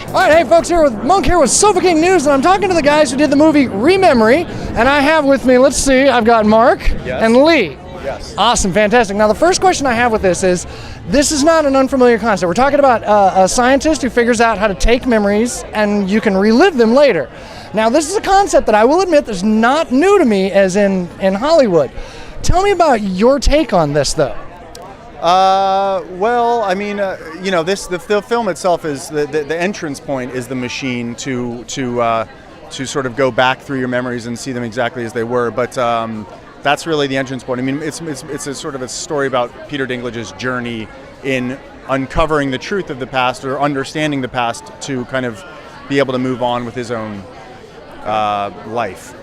All right, hey folks, here with Monk here with Sofa King News, and I'm talking to the guys who did the movie Rememory, and I have with me, let's see, I've got Mark and Lee. Yes. Awesome, fantastic. Now the first question I have with this is not an unfamiliar concept. We're talking about a scientist who figures out how to take memories and you can relive them later. Now this is a concept that I will admit is not new to me as in Hollywood. Tell me about your take on this though. Well, I mean, the film itself is the entrance point is the machine to sort of go back through your memories and see them exactly as they were. But that's really the entrance point. I mean, it's a sort of a story about Peter Dinklage's journey in uncovering the truth of the past or understanding the past to kind of be able to move on with his own life.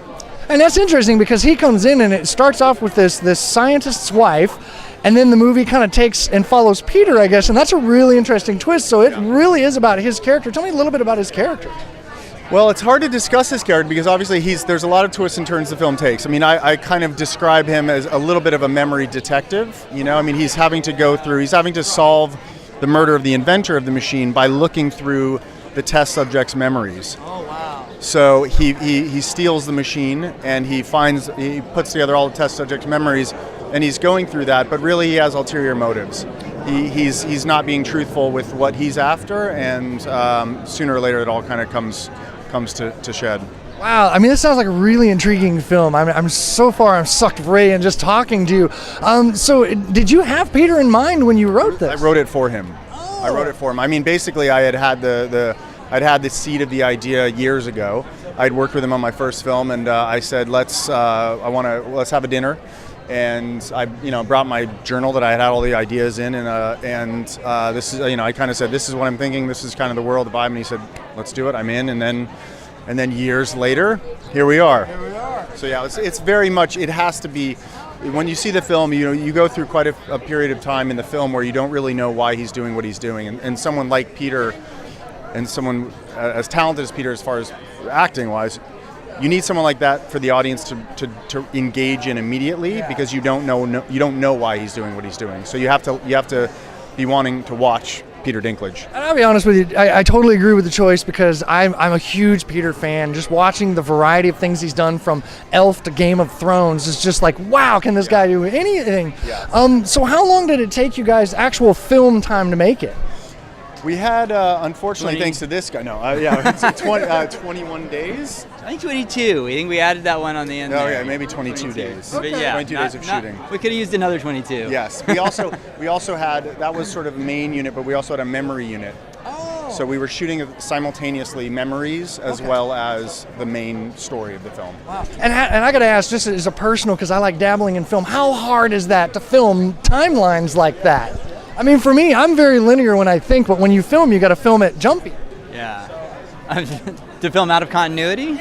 And that's interesting because he comes in and it starts off with this scientist's wife, and then the movie kind of takes and follows Peter, I guess, and that's a really interesting twist. So it really is about his character. Tell me a little bit about his character. Well, it's hard to discuss his character because obviously there's a lot of twists and turns the film takes. I mean, I kind of describe him as a little bit of a memory detective. You know, I mean, he's having to solve the murder of the inventor of the machine by looking through the test subject's memories. Oh, wow. So he steals the machine and he puts together all the test subject's memories, and he's going through that, but really he has ulterior motives. He's not being truthful with what he's after, and sooner or later it all kind of comes to shed. Wow, I mean, this sounds like a really intriguing film. I'm sucked right in just talking to you. So did you have Peter in mind when you wrote this? I wrote it for him. Oh. I wrote it for him. I mean, basically I'd had the seed of the idea years ago. I'd worked with him on my first film, and I said, let's have a dinner. And I, brought my journal that I had all the ideas in, and this is, I kind of said, this is what I'm thinking. This is kind of the world vibe. And he said, let's do it. I'm in. And then years later, here we are. So yeah, it's very much. It has to be. When you see the film, you go through quite a period of time in the film where you don't really know why he's doing what he's doing, and someone like Peter, and someone as talented as Peter as far as acting wise. You need someone like that for the audience to engage in immediately, because you don't know why he's doing what he's doing. So you have to be wanting to watch Peter Dinklage. And I'll be honest with you, I totally agree with the choice because I'm a huge Peter fan. Just watching the variety of things he's done from Elf to Game of Thrones is just like, wow, can this guy do anything? Yeah. So how long did it take you guys actual film time to make it? We had, unfortunately, thanks to this guy, 21 days? I think 22. I think we added that one on the end. Oh, there. yeah, maybe 22 days. Okay. Yeah, 22 days of shooting. We could have used another 22. Yes. We also had, that was sort of a main unit, but we also had a memory unit. Oh. So we were shooting simultaneously memories as well as the main story of the film. Wow. And I got to ask, just as a personal, because I like dabbling in film, how hard is that to film timelines like that? I mean, for me, I'm very linear when I think, but when you film, you got to film it jumpy. Yeah. To film out of continuity?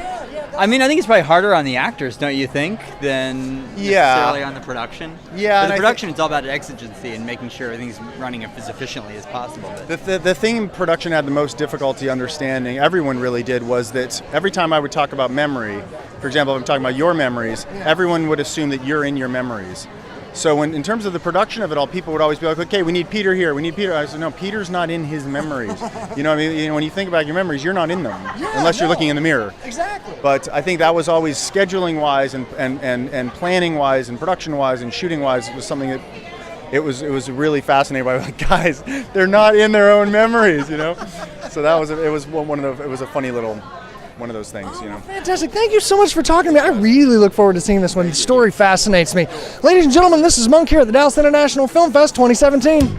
I mean, I think it's probably harder on the actors, don't you think, than necessarily on the production? Yeah. For the production, it's all about exigency and making sure everything's running as efficiently as possible. The thing production had the most difficulty understanding, everyone really did, was that every time I would talk about memory, for example, if I'm talking about your memories, everyone would assume that you're in your memories. So in terms of the production of it all, people would always be like, okay, we need Peter here, we need Peter. I said, no, Peter's not in his memories. You know what I mean? When you think about your memories, you're not in them, unless you're looking in the mirror. Exactly. But I think that was always scheduling-wise and planning-wise and production-wise and shooting-wise, it was something that it was really fascinating. By like, guys, they're not in their own memories, So that was it was a funny little one of those things, Fantastic. Thank you so much for talking to me. I really look forward to seeing this one. The story fascinates me. Ladies and gentlemen, this is Monk here at the Dallas International Film Fest 2017.